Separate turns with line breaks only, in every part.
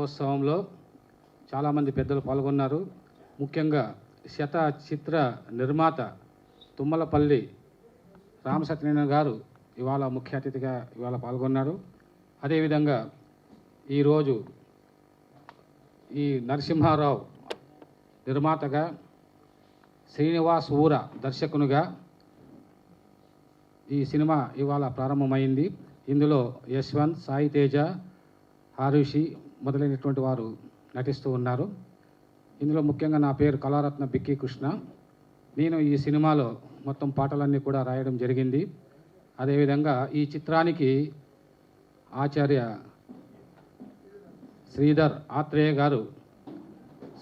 దినోత్సవంలో చాలామంది పెద్దలు పాల్గొన్నారు. ముఖ్యంగా శత చిత్ర నిర్మాత తుమ్మలపల్లి రామసత్యనారాయణ గారు ఇవాళ ముఖ్య అతిథిగా ఇవాళ పాల్గొన్నారు. అదేవిధంగా ఈరోజు ఈ నరసింహారావు నిర్మాతగా, శ్రీనివాస్ ఊర దర్శకునిగా ఈ సినిమా ఇవాళ ప్రారంభమైంది. ఇందులో యశ్వంత్, సాయి తేజ, హారుషి మొదలైనటువంటి వారు నటిస్తూ ఉన్నారు. ఇందులో ముఖ్యంగా నా పేరు కళారత్న బిక్కి కృష్ణ. నేను ఈ సినిమాలో మొత్తం పాటలన్నీ కూడా రాయడం జరిగింది. అదేవిధంగా ఈ చిత్రానికి ఆచార్య శ్రీధర్ ఆత్రేయ గారు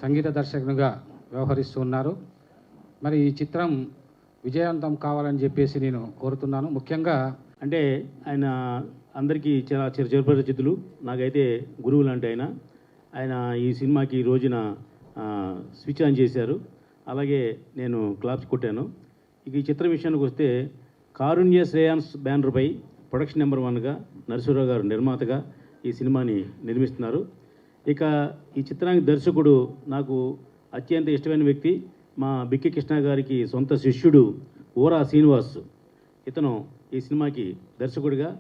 సంగీత దర్శకునిగా వ్యవహరిస్తూ ఉన్నారు. మరి ఈ చిత్రం విజయవంతం కావాలని చెప్పేసి నేను కోరుతున్నాను. ముఖ్యంగా
అంటే ఆయన అందరికీ చాలా చిరపరిచితులు, నాకైతే గురువు లాంటి ఆయన ఈ సినిమాకి ఈ రోజున స్విచ్ ఆన్ చేశారు. అలాగే నేను క్లాప్స్ కొట్టాను. ఇక ఈ చిత్రం విషయానికి వస్తే కారుణ్య శ్రేయాన్స్ బ్యానర్పై ప్రొడక్షన్ నెంబర్ 1గా నరసింహారావు గారు నిర్మాతగా ఈ సినిమాని నిర్మిస్తున్నారు. ఇక ఈ చిత్రానికి దర్శకుడు నాకు అత్యంత ఇష్టమైన వ్యక్తి, మా బిక్కి కృష్ణ గారికి సొంత శిష్యుడు ఊరా శ్రీనివాస్. ఇతను ఈ సినిమాకి దర్శకుడిగా,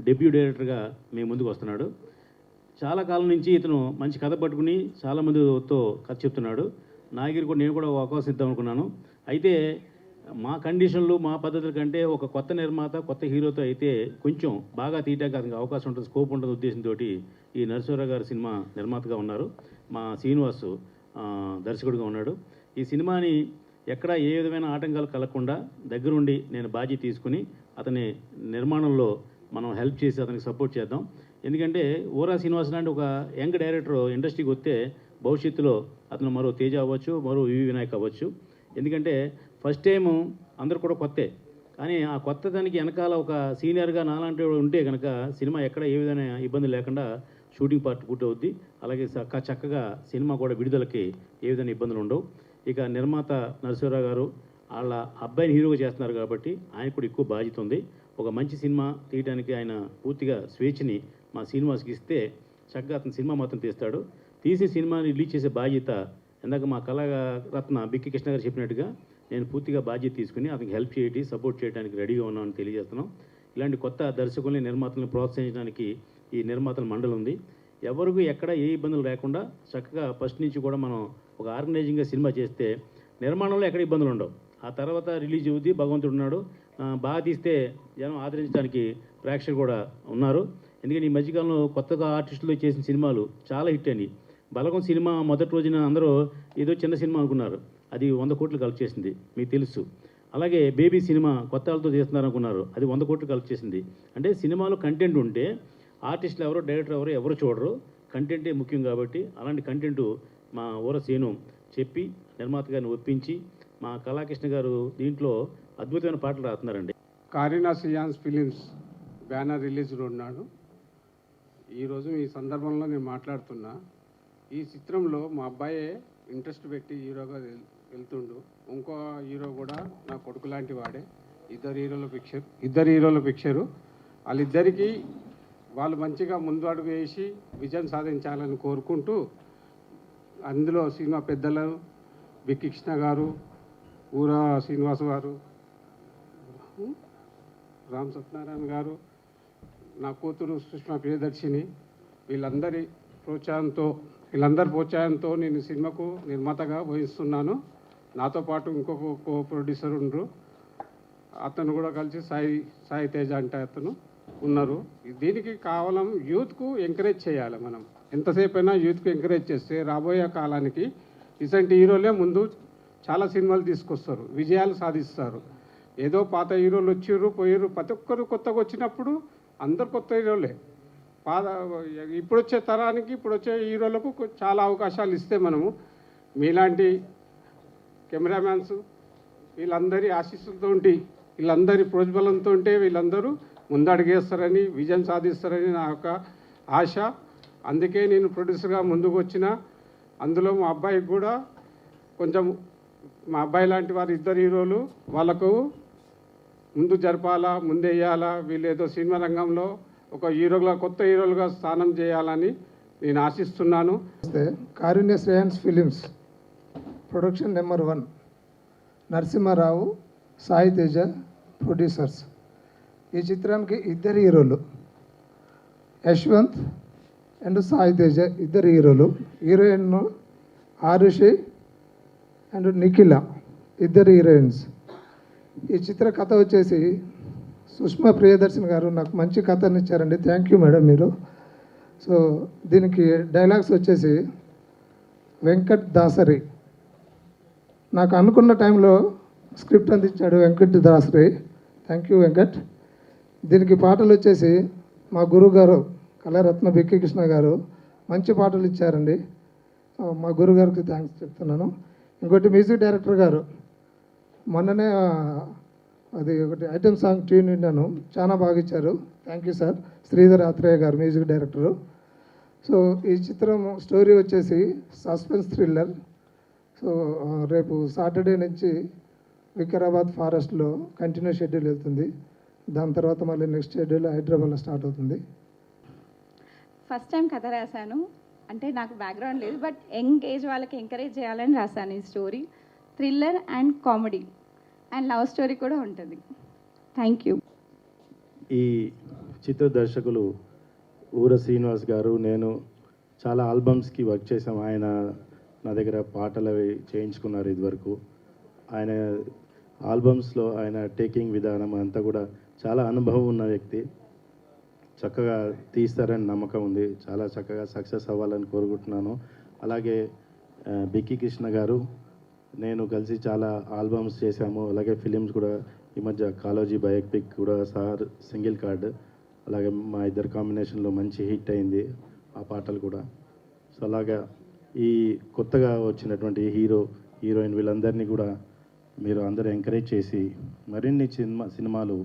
డెబ్యూ డైరెక్టర్గా మేము ముందుకు వస్తున్నాడు. చాలా కాలం నుంచి ఇతను మంచి కథ పట్టుకుని చాలామందితో కథ చెప్తున్నాడు. నాగిరి కూడా నేను కూడా అవకాశం ఇద్దాం అనుకున్నాను. అయితే మా కండిషన్లు, మా పద్ధతుల కంటే ఒక కొత్త నిర్మాత, కొత్త హీరోతో అయితే కొంచెం బాగా తీయడానికి అతనికి అవకాశం ఉంటుంది, స్కోప్ ఉంటుంది ఉద్దేశంతో ఈ నరసింహారావు గారి సినిమా నిర్మాతగా ఉన్నారు. మా శ్రీనివాసు దర్శకుడిగా ఉన్నాడు. ఈ సినిమాని ఎక్కడ ఏ విధమైన ఆటంకాలు కలగకుండా దగ్గరుండి నేను బాధ్యత తీసుకుని అతని నిర్మాణంలో మనం హెల్ప్ చేసి అతనికి సపోర్ట్ చేద్దాం. ఎందుకంటే ఊరా శ్రీనివాస్ లాంటి ఒక యంగ్ డైరెక్టర్ ఇండస్ట్రీకి వస్తే భవిష్యత్తులో అతను మరో తేజ అవ్వచ్చు, మరో వివి వినాయక్ అవ్వచ్చు. ఎందుకంటే ఫస్ట్ టైము అందరూ కూడా కొత్తే, కానీ ఆ కొత్త దానికి వెనకాల ఒక సీనియర్గా నాలాంటి ఉంటే కనుక సినిమా ఎక్కడ ఏ విధమైన ఇబ్బంది లేకుండా షూటింగ్ పార్ట్ పూర్తవుద్ది. అలాగే చక్కగా సినిమా కూడా విడుదలకి ఏ విధమైన ఇబ్బందులు ఉండవు. ఇక నిర్మాత నరసింహారావు గారు వాళ్ళ అబ్బాయిని హీరోగా చేస్తున్నారు కాబట్టి ఆయన కూడా ఎక్కువ బాధ్యత ఉంది. ఒక మంచి సినిమా తీయడానికి ఆయన పూర్తిగా స్వేచ్ఛని మా శ్రీనివాస్కి ఇస్తే చక్కగా అతను సినిమా మాత్రం తీస్తాడు. తీసి సినిమాని రిలీజ్ చేసే బాధ్యత ఇందాక మా కళారత్న బిక్కి కృష్ణ గారు చెప్పినట్టుగా నేను పూర్తిగా బాధ్యత తీసుకుని అతనికి హెల్ప్ చేయడం, సపోర్ట్ చేయడానికి రెడీగా ఉన్నామని తెలియజేస్తున్నాం. ఇలాంటి కొత్త దర్శకుల్ని, నిర్మాతలను ప్రోత్సహించడానికి ఈ నిర్మాతల మండలి ఉంది. ఎవరికి ఎక్కడ ఏ ఇబ్బందులు లేకుండా చక్కగా ఫస్ట్ నుంచి కూడా మనం ఒక ఆర్గనైజింగ్గా సినిమా చేస్తే నిర్మాణంలో ఎక్కడ ఇబ్బందులు ఉండవు. ఆ తర్వాత రిలీజ్ అవుద్ది, భగవంతుడు ఉన్నాడు, బాగా తీస్తే జనం ఆదరించడానికి ప్రేక్షకులు కూడా ఉన్నారు. ఎందుకంటే ఈ మధ్యకాలంలో కొత్తగా ఆర్టిస్టులు చేసిన సినిమాలు చాలా హిట్ అయినాయి. బలగం సినిమా మొదటి రోజున అందరూ ఏదో చిన్న సినిమా అనుకున్నారు, అది 100 కోట్లు కలెక్ట్ చేసింది, మీకు తెలుసు. అలాగే బేబీ సినిమా కొత్త వాళ్ళతో చేస్తున్నారు అనుకున్నారు, అది 100 కోట్లు కలెక్ట్ చేసింది. అంటే సినిమాలో కంటెంట్ ఉంటే ఆర్టిస్టులు ఎవరో, డైరెక్టర్ ఎవరు చూడరు, కంటెంటే ముఖ్యం. కాబట్టి అలాంటి కంటెంట్ మా ఊర సీను చెప్పి నిర్మాత గారిని ఒప్పించి మా కళాకృష్ణ గారు దీంట్లో అద్భుతమైన పాటలు రాస్తున్నారండి.
కారుణ్య శ్రేయాన్స్ ఫిలిమ్స్ బ్యానర్ రిలీజ్లో ఉన్నాడు. ఈరోజు ఈ సందర్భంలో నేను మాట్లాడుతున్నా. ఈ చిత్రంలో మా అబ్బాయే ఇంట్రెస్ట్ పెట్టి హీరోగా వెళ్తుండు. ఇంకో హీరో కూడా నా కొడుకు లాంటి వాడే. ఇద్దరు హీరోల పిక్చరు. వాళ్ళిద్దరికీ వాళ్ళు మంచిగా ముందు అడుగు వేసి విజయం సాధించాలని కోరుకుంటూ, అందులో సినిమా పెద్దలు బిక్కి కృష్ణ గారు, ఊరా శ్రీనివాస్ గారు, రామ్ సత్యనారాయణ గారు, నా కూతురు సుష్మా ప్రియదర్శిని, వీళ్ళందరి ప్రోత్సాహంతో నేను సినిమాకు నిర్మాతగా వహిస్తున్నాను. నాతో పాటు ఇంకొక కో ప్రొడ్యూసర్ ఉండరు, అతను కూడా కలిసి సాయి తేజ అంటే అతను ఉన్నారు. దీనికి కేవలం యూత్కు ఎంకరేజ్ చేయాలి. మనం ఎంతసేపు అయినా యూత్కు ఎంకరేజ్ చేస్తే రాబోయే కాలానికి ఇలాంటి హీరోలే ముందు చాలా సినిమాలు తీసుకొస్తారు, విజయాలు సాధిస్తారు. ఏదో పాత హీరోలు వచ్చిర్రు పోయిర్రు, ప్రతి ఒక్కరు కొత్తగా వచ్చినప్పుడు అందరు కొత్త హీరోలే. ఇప్పుడు వచ్చే తరానికి, ఇప్పుడు వచ్చే హీరోలకు చాలా అవకాశాలు ఇస్తే మనము మీలాంటి కెమెరామ్యాన్స్ వీళ్ళందరి ఆశీస్సులతో, వీళ్ళందరి ప్రోజ్బలంతో వీళ్ళందరూ ముందడుగేస్తారని, విజయం సాధిస్తారని నా యొక్క ఆశ. అందుకే నేను ప్రొడ్యూసర్గా ముందుకు వచ్చిన. అందులో మా అబ్బాయికి కూడా కొంచెం, మా అబ్బాయి లాంటి వారు ఇద్దరు హీరోలు, వాళ్ళకు ముందు జరపాలా, ముందేయాలా, వీళ్ళు ఏదో సినిమా రంగంలో ఒక హీరోగా, కొత్త హీరోలుగా స్థానం చేయాలని నేను ఆశిస్తున్నాను.
Karunya Shreyans Films production number 1 Narasimha Rao, Sai Teja producers. ఈ చిత్రానికి ఇద్దరు హీరోలు, యశ్వంత్ అండ్ సాయి తేజ ఇద్దరు హీరోలు. హీరోయిన్ ఆరుషి అండ్ నిఖిల ఇద్దరు హీరోయిన్స్. ఈ చిత్ర కథ వచ్చేసి సుష్మా ప్రియదర్శన్ గారు నాకు మంచి కథని ఇచ్చారండి. థ్యాంక్ యూ మేడం మీరు. సో దీనికి డైలాగ్స్ వచ్చేసి వెంకట్ దాసరి. నాకు అనుకున్న టైంలో స్క్రిప్ట్ అందించాడు వెంకట్ దాసరి. Thank you Venkat. దీనికి పాటలు వచ్చేసి మా గురువు గారు కళారత్న బిక్కి కృష్ణ గారు మంచి పాటలు ఇచ్చారండి. మా గురువు గారికి థ్యాంక్స్ చెప్తున్నాను. ఇంకోటి మ్యూజిక్ డైరెక్టర్ గారు మొన్ననే అది ఒకటి ఐటమ్ సాంగ్ ట్యూన్ విన్నాను, చాలా బాగా ఇచ్చారు. Thank you sir. Sridhar Atreya గారు మ్యూజిక్ డైరెక్టరు. సో ఈ చిత్రం స్టోరీ వచ్చేసి సస్పెన్స్ థ్రిల్లర్. సో రేపు సాటర్డే నుంచి వికారాబాద్ ఫారెస్ట్లో కంటిన్యూ షెడ్యూల్ వెళ్తుంది. దాని తర్వాత మళ్ళీ నెక్స్ట్ షెడ్యూల్ హైదరాబాద్లో స్టార్ట్ అవుతుంది.
ఫస్ట్ టైం కథ రాశాను. అంటే నాకు బ్యాక్గ్రౌండ్ లేదు, బట్ యంగ్ ఏజ్ వాళ్ళకి ఎంకరేజ్ చేయాలని రాశాను ఈ story. Thriller and comedy and love story కూడా ఉంటుంది. Thank you.
ఈ చిత్ర దర్శకులు ఊర శ్రీనివాస్ గారు, నేను చాలా ఆల్బమ్స్కి వర్క్ చేసాం. ఆయన నా దగ్గర పాటలు అవి చేయించుకున్నారు ఇదివరకు. ఆయన ఆల్బమ్స్లో ఆయన టేకింగ్ విధానం అంతా కూడా చాలా అనుభవం ఉన్న వ్యక్తి. చక్కగా తీస్తారని నమ్మకం ఉంది. చాలా చక్కగా సక్సెస్ అవ్వాలని కోరుకుంటున్నాను. అలాగే బిక్కి కృష్ణ గారు, నేను కలిసి చాలా ఆల్బమ్స్ చేశాము. అలాగే ఫిలిమ్స్ కూడా ఈ మధ్య కాలోజీ బయోపిక్ కూడా సార్ సింగిల్ కార్డ్, అలాగే మా ఇద్దరు కాంబినేషన్లో మంచి హిట్ అయింది ఆ పాటలు కూడా. సో అలాగా ఈ కొత్తగా వచ్చినటువంటి హీరోయిన్ వీళ్ళందరినీ కూడా మీరు అందరూ ఎంకరేజ్ చేసి మరిన్ని సినిమాలు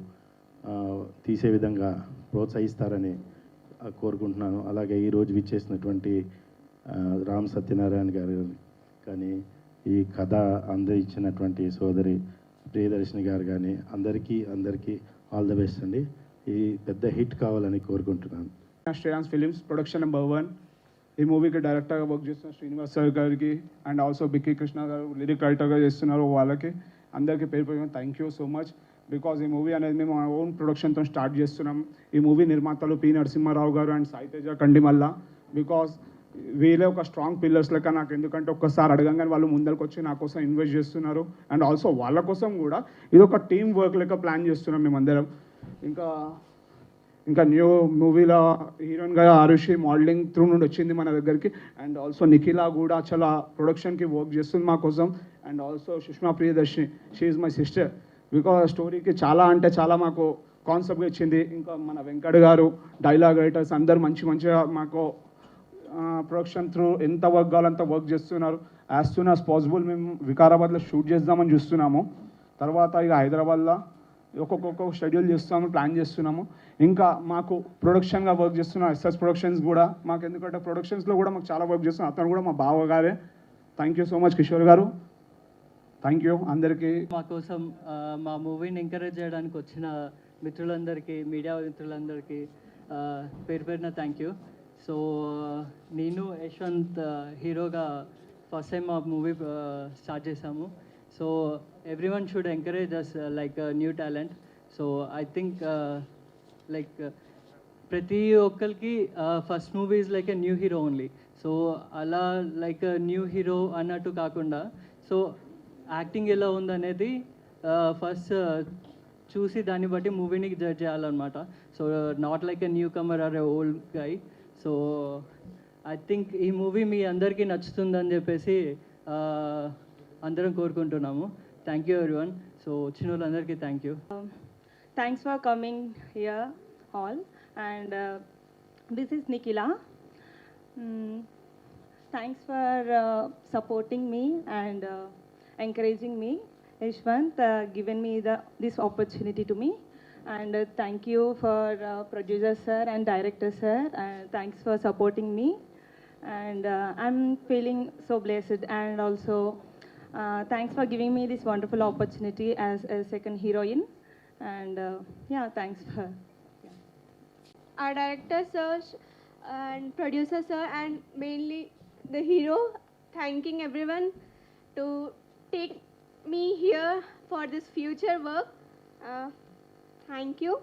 తీసే విధంగా ప్రోత్సహిస్తారని కోరుకుంటున్నాను. అలాగే ఈరోజు విచ్చేసినటువంటి రామ్ సత్యనారాయణ గారు కానీ, ఈ కథ అందించినటువంటి సోదరి ప్రియదర్శిని గారు కానీ అందరికీ ఆల్ ద బెస్ట్ అండి. ఇది పెద్ద హిట్ కావాలని కోరుకుంటున్నాను.
శ్రేయాన్స్ ఫిలిమ్స్ ప్రొడక్షన్ నెంబర్ 1 ఈ మూవీకి డైరెక్టర్గా వర్క్ చేస్తున్న శ్రీనివాస్ సార్ గారికి అండ్ ఆల్సో బిక్కి కృష్ణ గారు లిరిక్ రైటర్గా చేస్తున్నారు. వాళ్ళకి అందరికీ పేరు పేరు thank you so much. Because ఈ మూవీ అనేది మేము మా ఓన్ ప్రొడక్షన్తో స్టార్ట్ చేస్తున్నాం. ఈ మూవీ నిర్మాతలు పి నరసింహారావు గారు అండ్ సాయి తేజ కండిమల్ల. బికాజ్ వీళ్ళే ఒక స్ట్రాంగ్ పిల్లర్స్ లెక్క నాకు, ఎందుకంటే ఒక్కసారి అడగంగానే వాళ్ళు ముందరికి వచ్చి నా కోసం ఇన్వెస్ట్ చేస్తున్నారు. అండ్ ఆల్సో వాళ్ళ కోసం కూడా ఇది ఒక టీమ్ వర్క్ లెక్క ప్లాన్ చేస్తున్నాం మేమందరం. ఇంకా న్యూ మూవీలో హీరోయిన్గా ఆరుషి మోడలింగ్ త్రూ నుండి వచ్చింది మన దగ్గరికి. అండ్ ఆల్సో నిఖిల కూడా చాలా ప్రొడక్షన్కి వర్క్ చేస్తుంది మా కోసం. And also Sushma Priyadarshini, she is my sister. Because స్టోరీకి చాలా అంటే చాలా మాకు కాన్సెప్ట్గా ఇచ్చింది. ఇంకా మన వెంకట్ గారు, డైలాగ్ రైటర్స్ అందరు మంచిగా మాకు ప్రొడక్షన్ త్రూ ఎంత వర్క్ కావాలంత వర్క్ చేస్తున్నారు. యాజ్ సూన్ యాజ్ పాసిబుల్ మేము వికారాబాద్లో షూట్ చేద్దామని చూస్తున్నాము. తర్వాత ఇక హైదరాబాద్లో ఒక్కొక్క షెడ్యూల్ చేస్తాము, ప్లాన్ చేస్తున్నాము. ఇంకా మాకు ప్రొడక్షన్గా వర్క్ చేస్తున్న ఎస్ఎస్ ప్రొడక్షన్స్ కూడా మాకు, ఎందుకంటే ప్రొడక్షన్స్లో కూడా మాకు చాలా వర్క్ చేస్తున్నాం. అతను కూడా మా బావగారే. Thank you so much Kishore garu. Thank you అందరికీ.
మా కోసం మా మూవీని ఎంకరేజ్ చేయడానికి వచ్చిన మిత్రులందరికీ, మీడియా మిత్రులందరికీ పేరు పేరున థ్యాంక్ యూ. సో నేను యశ్వంత్ హీరోగా ఫస్ట్ టైం మా మూవీ స్టార్ట్ చేశాము. So everyone should encourage us like new talent. So I think like ప్రతి ఒక్కరికి first movie is like a new hero only. So అలా లైక్ న్యూ హీరో అన్నట్టు కాకుండా, so acting ఎలా ఉందనేది ఫస్ట్ చూసి దాన్ని బట్టి మూవీని జడ్జ్ చేయాలన్నమాట. So not like a newcomer or a old guy. So I think ఈ మూవీ మీ అందరికీ నచ్చుతుందని చెప్పేసి అందరం కోరుకుంటున్నాము. Thank you everyone. సో వచ్చిన వాళ్ళందరికీ thank you.
Thanks for coming here all. And this is Nikila. Thanks for supporting me and encouraging me. Yashwant given me this opportunity to me. And thank you for producer sir and director sir. Thanks for supporting me. And I'm feeling so blessed. And also thanks for giving me this wonderful opportunity as a second heroine. And yeah, thanks for
our director sir and producer sir, and mainly the hero, thanking everyone to take me here for this future work. Thank you.